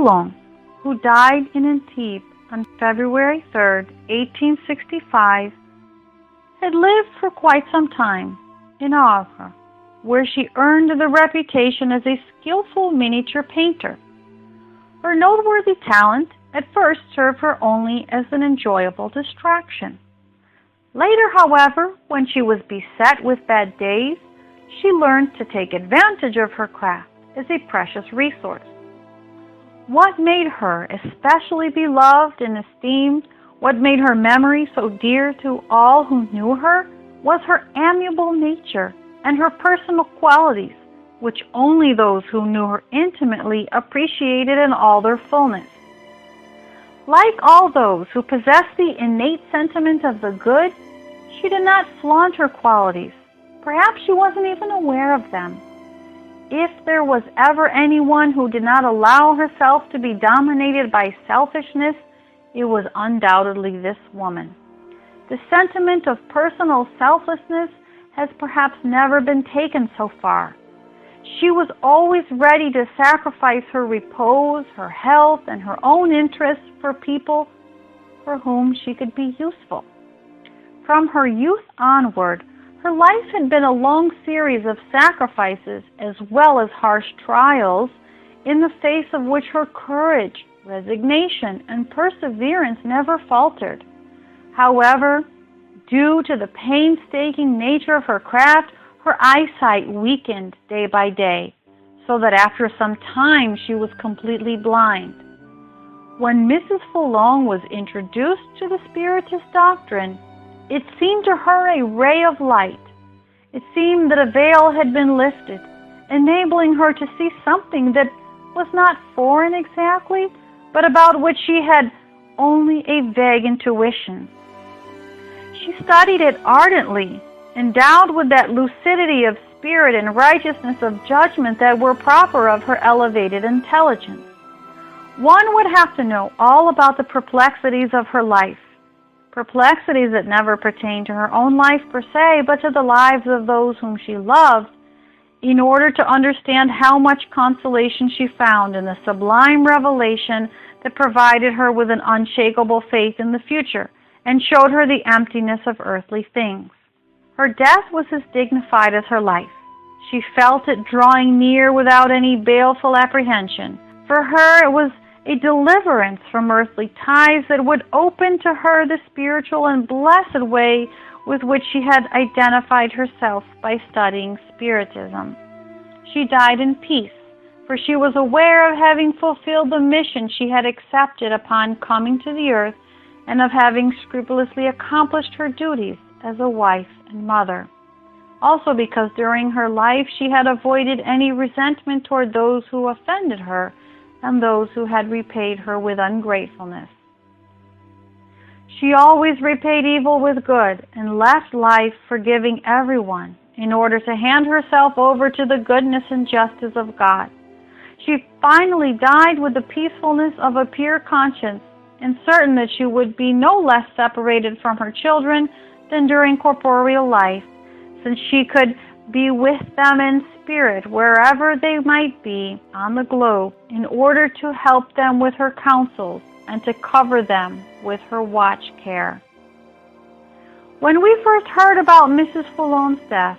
Foulon, who died in Antibes on February 3, 1865, had lived for quite some time in Havre, where she earned the reputation as a skillful miniature painter. Her noteworthy talent at first served her only as an enjoyable distraction. Later, however, when she was beset with bad days, she learned to take advantage of her craft as a precious resource. What made her especially beloved and esteemed, what made her memory so dear to all who knew her, was her amiable nature and her personal qualities, which only those who knew her intimately appreciated in all their fullness. Like all those who possess the innate sentiment of the good, she did not flaunt her qualities. Perhaps she wasn't even aware of them. If there was ever anyone who did not allow herself to be dominated by selfishness, it was undoubtedly this woman. The sentiment of personal selflessness has perhaps never been taken so far. She was always ready to sacrifice her repose, her health, and her own interests for people for whom she could be useful. From her youth onward, her life had been a long series of sacrifices as well as harsh trials, in the face of which her courage, resignation, and perseverance never faltered. However, due to the painstaking nature of her craft, her eyesight weakened day by day, so that after some time she was completely blind. When Mrs. Foulon was introduced to the Spiritist doctrine, it seemed to her a ray of light. It seemed that a veil had been lifted, enabling her to see something that was not foreign exactly, but about which she had only a vague intuition. She studied it ardently, endowed with that lucidity of spirit and righteousness of judgment that were proper of her elevated intelligence. One would have to know all about the perplexities of her life, perplexities that never pertained to her own life per se, but to the lives of those whom she loved, in order to understand how much consolation she found in the sublime revelation that provided her with an unshakable faith in the future and showed her the emptiness of earthly things. Her death was as dignified as her life. She felt it drawing near without any baleful apprehension. For her it was a deliverance from earthly ties that would open to her the spiritual and blessed way with which she had identified herself by studying Spiritism. She died in peace, for she was aware of having fulfilled the mission she had accepted upon coming to the earth, and of having scrupulously accomplished her duties as a wife and mother. Also because during her life she had avoided any resentment toward those who offended her and those who had repaid her with ungratefulness. She always repaid evil with good and left life forgiving everyone in order to hand herself over to the goodness and justice of God. She finally died with the peacefulness of a pure conscience and certain that she would be no less separated from her children than during corporeal life, since she could be with them in spirit wherever they might be on the globe, in order to help them with her counsels and to cover them with her watch care. When we first heard about Mrs. Foulon's death,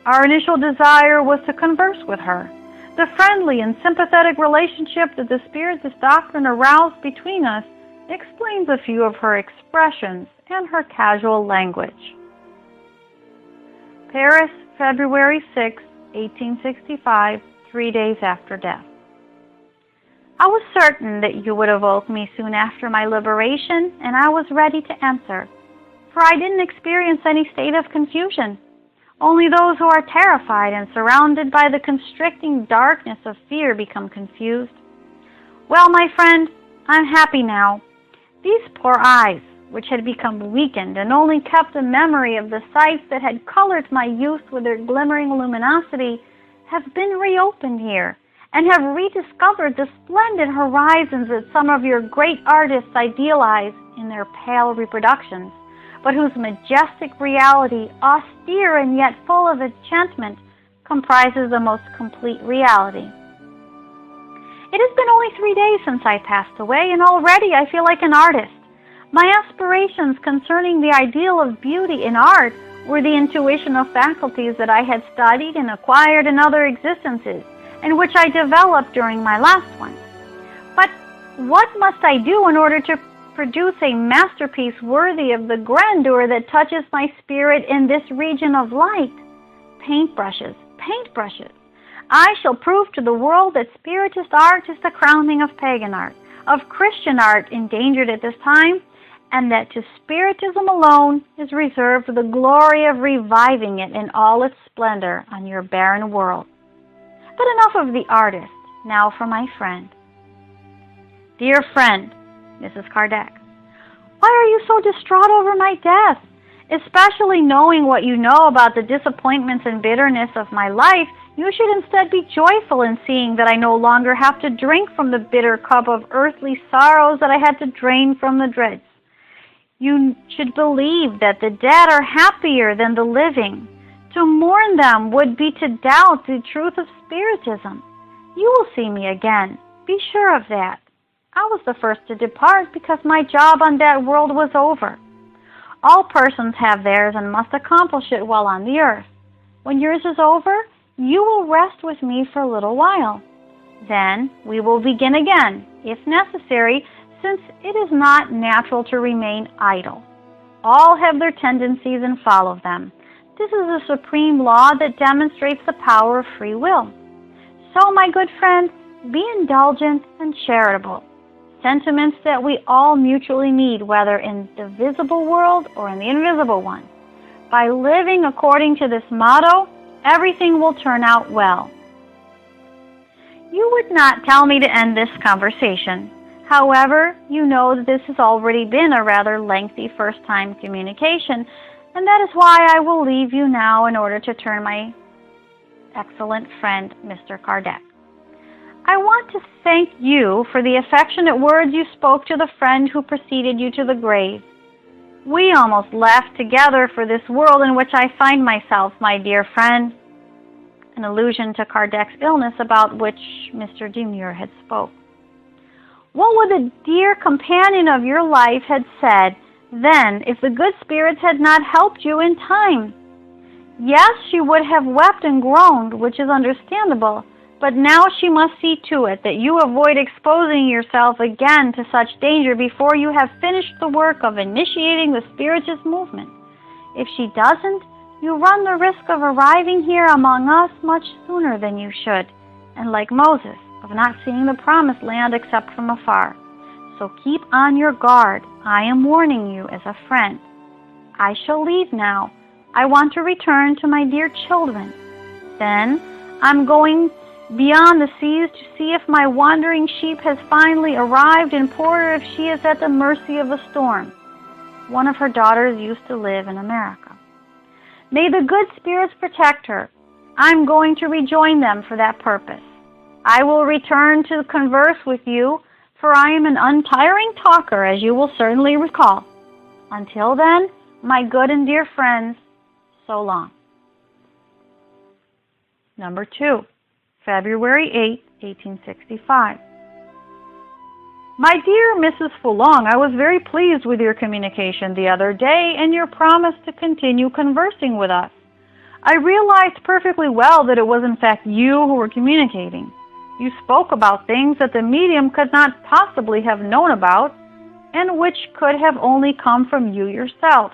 our initial desire was to converse with her. The friendly and sympathetic relationship that the Spiritist doctrine aroused between us explains a few of her expressions and her casual language. Paris, February 6, 1865, 3 days after death. I was certain that you would evoke me soon after my liberation, and I was ready to answer, for I didn't experience any state of confusion. Only those who are terrified and surrounded by the constricting darkness of fear become confused. Well, my friend, I'm happy now. These poor eyes, which had become weakened and only kept a memory of the sights that had colored my youth with their glimmering luminosity, have been reopened here, and have rediscovered the splendid horizons that some of your great artists idealize in their pale reproductions, but whose majestic reality, austere and yet full of enchantment, comprises the most complete reality. It has been only 3 days since I passed away, and already I feel like an artist. My aspirations concerning the ideal of beauty in art were the intuition of faculties that I had studied and acquired in other existences, and which I developed during my last one. But what must I do in order to produce a masterpiece worthy of the grandeur that touches my spirit in this region of light? Paintbrushes, paintbrushes. I shall prove to the world that Spiritist art is the crowning of pagan art, of Christian art endangered at this time, and that to Spiritism alone is reserved the glory of reviving it in all its splendor on your barren world. But enough of the artist, now for my friend. Dear friend, Mrs. Kardec, why are you so distraught over my death? Especially knowing what you know about the disappointments and bitterness of my life, you should instead be joyful in seeing that I no longer have to drink from the bitter cup of earthly sorrows that I had to drain from the dregs. You should believe that the dead are happier than the living. To mourn them would be to doubt the truth of Spiritism. You will see me again. Be sure of that. I was the first to depart because my job on that world was over. All persons have theirs and must accomplish it while on the earth. When yours is over, you will rest with me for a little while. Then we will begin again, if necessary, since it is not natural to remain idle. All have their tendencies and follow them. This is a supreme law that demonstrates the power of free will. So, my good friend, be indulgent and charitable, sentiments that we all mutually need, whether in the visible world or in the invisible one. By living according to this motto, everything will turn out well. You would not tell me to end this conversation. However, you know that this has already been a rather lengthy first-time communication, and that is why I will leave you now in order to turn my excellent friend, Mr. Kardec. I want to thank you for the affectionate words you spoke to the friend who preceded you to the grave. We almost left together for this world in which I find myself, my dear friend. An allusion to Kardec's illness about which Mr. Demure had spoke. What would the dear companion of your life had said then if the good spirits had not helped you in time? Yes, she would have wept and groaned, which is understandable, but now she must see to it that you avoid exposing yourself again to such danger before you have finished the work of initiating the Spiritist movement. If she doesn't, you run the risk of arriving here among us much sooner than you should, and like Moses, of not seeing the promised land except from afar. So keep on your guard. I am warning you as a friend. I shall leave now. I want to return to my dear children. Then I'm going beyond the seas to see if my wandering sheep has finally arrived in port or if she is at the mercy of a storm. One of her daughters used to live in America. May the good spirits protect her. I'm going to rejoin them for that purpose. I will return to converse with you, for I am an untiring talker, as you will certainly recall. Until then, my good and dear friends, so long. Number 2, February 8, 1865. My dear Mrs. Foulon, I was very pleased with your communication the other day and your promise to continue conversing with us. I realized perfectly well that it was in fact you who were communicating. You spoke about things that the medium could not possibly have known about, and which could have only come from you yourself.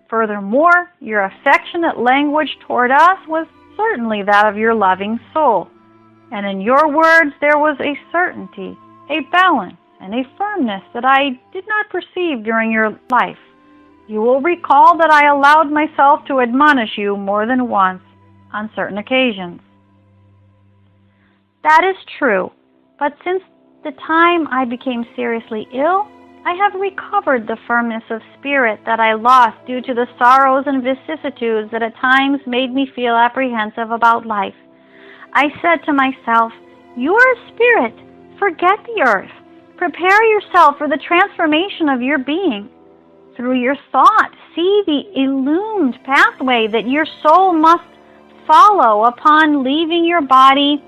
Furthermore, your affectionate language toward us was certainly that of your loving soul, and in your words there was a certainty, a balance, and a firmness that I did not perceive during your life. You will recall that I allowed myself to admonish you more than once on certain occasions. That is true, but since the time I became seriously ill, I have recovered the firmness of spirit that I lost due to the sorrows and vicissitudes that at times made me feel apprehensive about life. I said to myself, you are a spirit, forget the earth, prepare yourself for the transformation of your being. Through your thought, see the illumined pathway that your soul must follow upon leaving your body,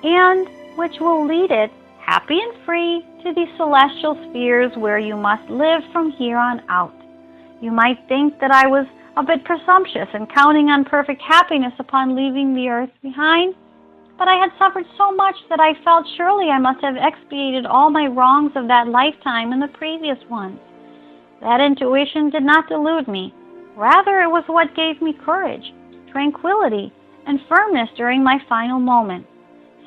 and which will lead it happy and free, to the celestial spheres where you must live from here on out. You might think that I was a bit presumptuous in counting on perfect happiness upon leaving the earth behind, but I had suffered so much that I felt surely I must have expiated all my wrongs of that lifetime and the previous ones. That intuition did not delude me. Rather, it was what gave me courage, tranquility, and firmness during my final moment.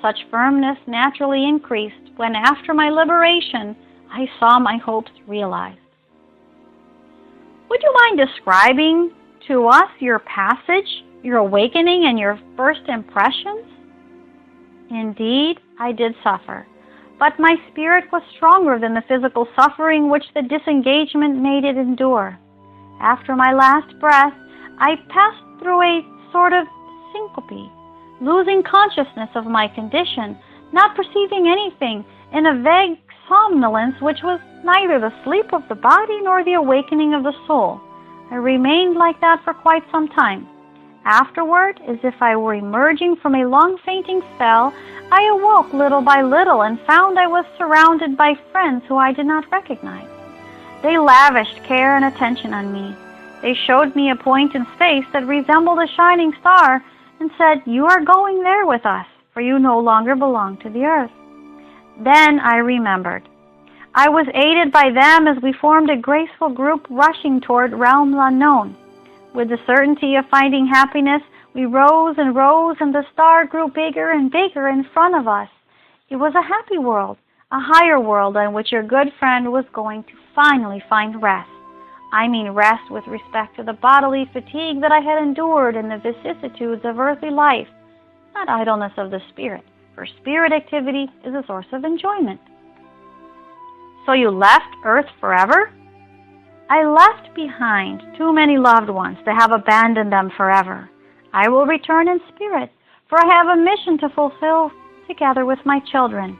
Such firmness naturally increased when, after my liberation, I saw my hopes realized. Would you mind describing to us your passage, your awakening, and your first impressions? Indeed, I did suffer, but my spirit was stronger than the physical suffering which the disengagement made it endure. After my last breath, I passed through a sort of syncope, losing consciousness of my condition, not perceiving anything, in a vague somnolence which was neither the sleep of the body nor the awakening of the soul. I remained like that for quite some time. Afterward, as if I were emerging from a long fainting spell, I awoke little by little and found I was surrounded by friends who I did not recognize. They lavished care and attention on me. They showed me a point in space that resembled a shining star and said, "You are going there with us, for you no longer belong to the earth." Then I remembered. I was aided by them as we formed a graceful group rushing toward realms unknown. With the certainty of finding happiness, we rose and rose, and the star grew bigger and bigger in front of us. It was a happy world, a higher world on which your good friend was going to finally find rest. I mean rest with respect to the bodily fatigue that I had endured in the vicissitudes of earthly life, not idleness of the spirit, for spirit activity is a source of enjoyment. So you left Earth forever? I left behind too many loved ones to have abandoned them forever. I will return in spirit, for I have a mission to fulfill together with my children.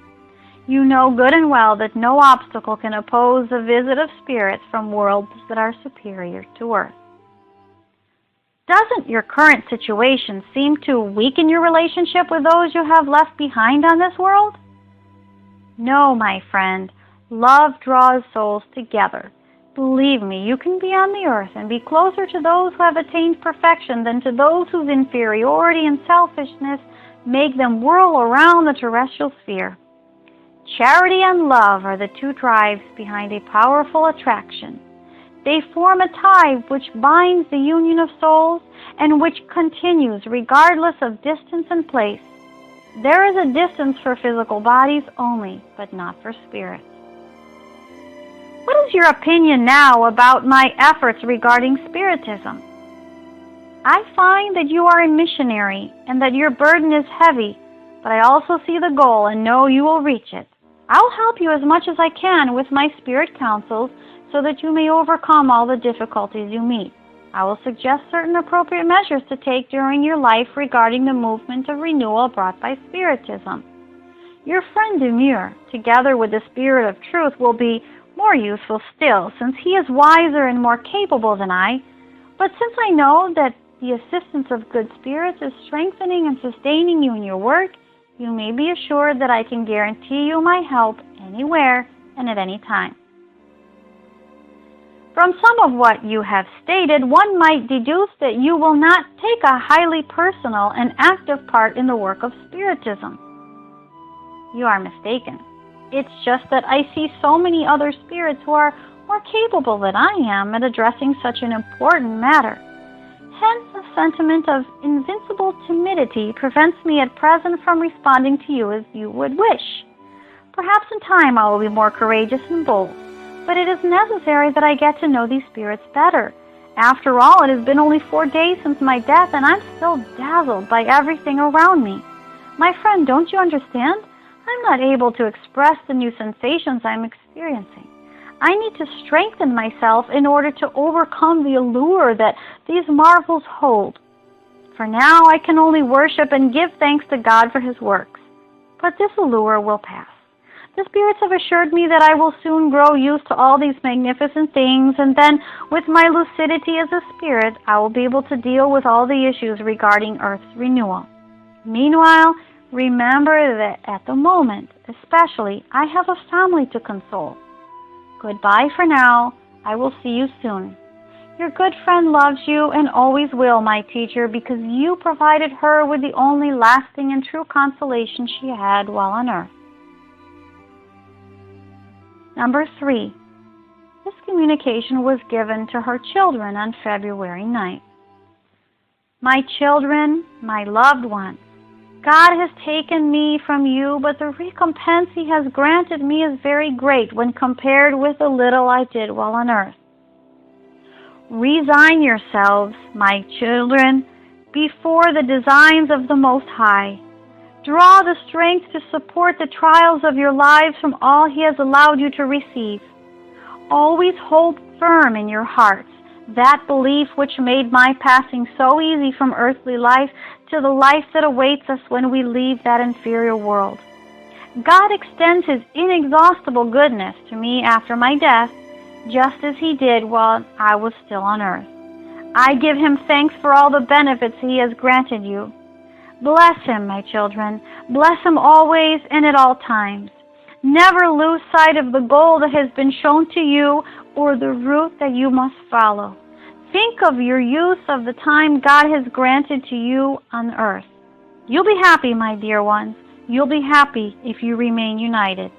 You know good and well that no obstacle can oppose the visit of spirits from worlds that are superior to Earth. Doesn't your current situation seem to weaken your relationship with those you have left behind on this world? No, my friend. Love draws souls together. Believe me, you can be on the earth and be closer to those who have attained perfection than to those whose inferiority and selfishness make them whirl around the terrestrial sphere. Charity and love are the two drives behind a powerful attraction. They form a tie which binds the union of souls and which continues regardless of distance and place. There is a distance for physical bodies only, but not for spirits. What is your opinion now about my efforts regarding Spiritism? I find that you are a missionary and that your burden is heavy, but I also see the goal and know you will reach it. I'll help you as much as I can with my spirit counsels so that you may overcome all the difficulties you meet. I will suggest certain appropriate measures to take during your life regarding the movement of renewal brought by Spiritism. Your friend Demure, together with the Spirit of Truth, will be more useful still, since he is wiser and more capable than I. But since I know that the assistance of good spirits is strengthening and sustaining you in your work, you may be assured that I can guarantee you my help anywhere and at any time. From some of what you have stated, one might deduce that you will not take a highly personal and active part in the work of Spiritism. You are mistaken. It's just that I see so many other spirits who are more capable than I am at addressing such an important matter. Hence, a sentiment of invincible timidity prevents me at present from responding to you as you would wish. Perhaps in time I will be more courageous and bold, but it is necessary that I get to know these spirits better. After all, it has been only 4 days since my death, and I'm still dazzled by everything around me. My friend, don't you understand? I'm not able to express the new sensations I'm experiencing. I need to strengthen myself in order to overcome the allure that these marvels hold. For now, I can only worship and give thanks to God for His works. But this allure will pass. The spirits have assured me that I will soon grow used to all these magnificent things, and then, with my lucidity as a spirit, I will be able to deal with all the issues regarding Earth's renewal. Meanwhile, remember that at the moment, especially. I have a family to console. Goodbye for now. I will see you soon. Your good friend loves you and always will, my teacher, because you provided her with the only lasting and true consolation she had while on earth. Number 3. This communication was given to her children on February 9th. My children, my loved ones, God has taken me from you, but the recompense He has granted me is very great when compared with the little I did while on earth. Resign yourselves, my children, before the designs of the Most High. Draw the strength to support the trials of your lives from all He has allowed you to receive. Always hold firm in your hearts that belief which made my passing so easy from earthly life to the life that awaits us when we leave that inferior world. God extends His inexhaustible goodness to me after my death, just as He did while I was still on earth. I give Him thanks for all the benefits He has granted you. Bless Him, my children. Bless Him always and at all times. Never lose sight of the goal that has been shown to you or the route that you must follow. Think of your use of the time God has granted to you on earth. You'll be happy, my dear ones. You'll be happy if you remain united.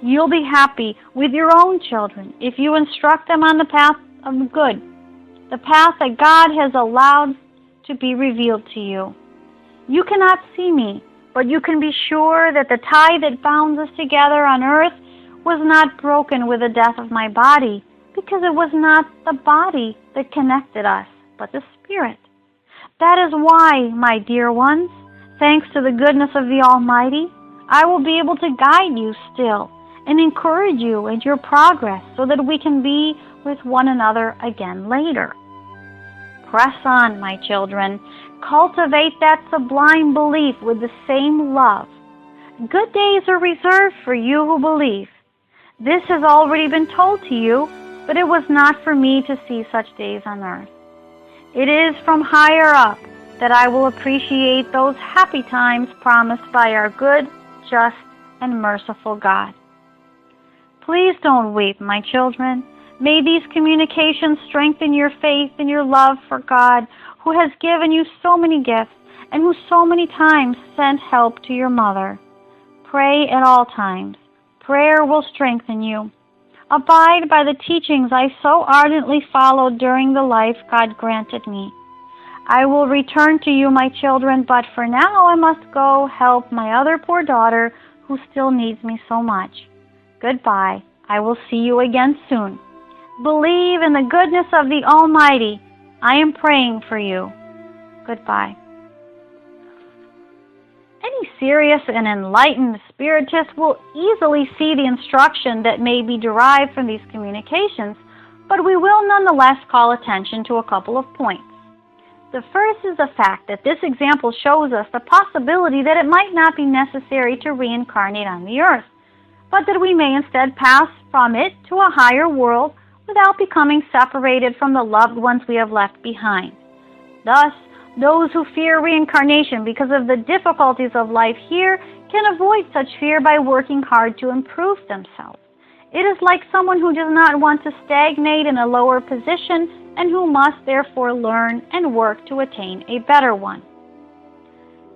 You'll be happy with your own children if you instruct them on the path of good, the path that God has allowed to be revealed to you. You cannot see me, but you can be sure that the tie that bounds us together on earth was not broken with the death of my body, because it was not the body that connected us, but the spirit. That is why, my dear ones, thanks to the goodness of the Almighty, I will be able to guide you still and encourage you in your progress so that we can be with one another again later. Press on, my children. Cultivate that sublime belief with the same love. Good days are reserved for you who believe. This has already been told to you, but it was not for me to see such days on earth. It is from higher up that I will appreciate those happy times promised by our good, just, and merciful God. Please don't weep, my children. May these communications strengthen your faith and your love for God, who has given you so many gifts and who so many times sent help to your mother. Pray at all times. Prayer will strengthen you. Abide by the teachings I so ardently followed during the life God granted me. I will return to you, my children, but for now I must go help my other poor daughter who still needs me so much. Goodbye. I will see you again soon. Believe in the goodness of the Almighty. I am praying for you. Goodbye. Any serious and enlightened spiritist will easily see the instruction that may be derived from these communications, but we will nonetheless call attention to a couple of points. The first is the fact that this example shows us the possibility that it might not be necessary to reincarnate on the earth, but that we may instead pass from it to a higher world without becoming separated from the loved ones we have left behind. Thus, those who fear reincarnation because of the difficulties of life here can avoid such fear by working hard to improve themselves. It is like someone who does not want to stagnate in a lower position and who must therefore learn and work to attain a better one.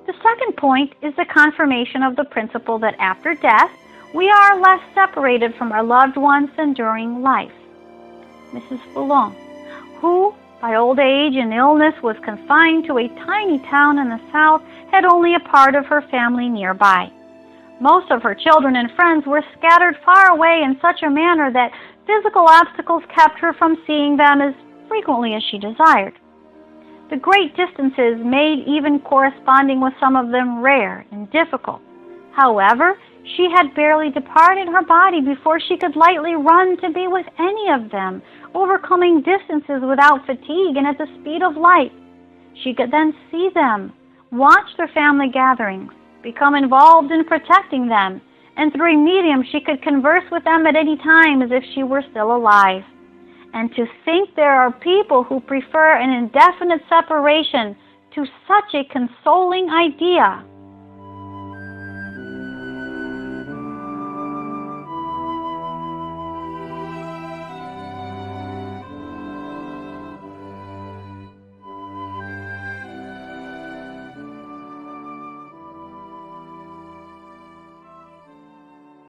The second point is the confirmation of the principle that after death, we are less separated from our loved ones than during life. Mrs. Foulon, who, by old age and illness, was confined to a tiny town in the south, had only a part of her family nearby. Most of her children and friends were scattered far away in such a manner that physical obstacles kept her from seeing them as frequently as she desired. The great distances made even corresponding with some of them rare and difficult. However, she had barely departed her body before she could lightly run to be with any of them, overcoming distances without fatigue and at the speed of light. She could then see them, watch their family gatherings, become involved in protecting them, and through a medium she could converse with them at any time as if she were still alive. And to think there are people who prefer an indefinite separation to such a consoling idea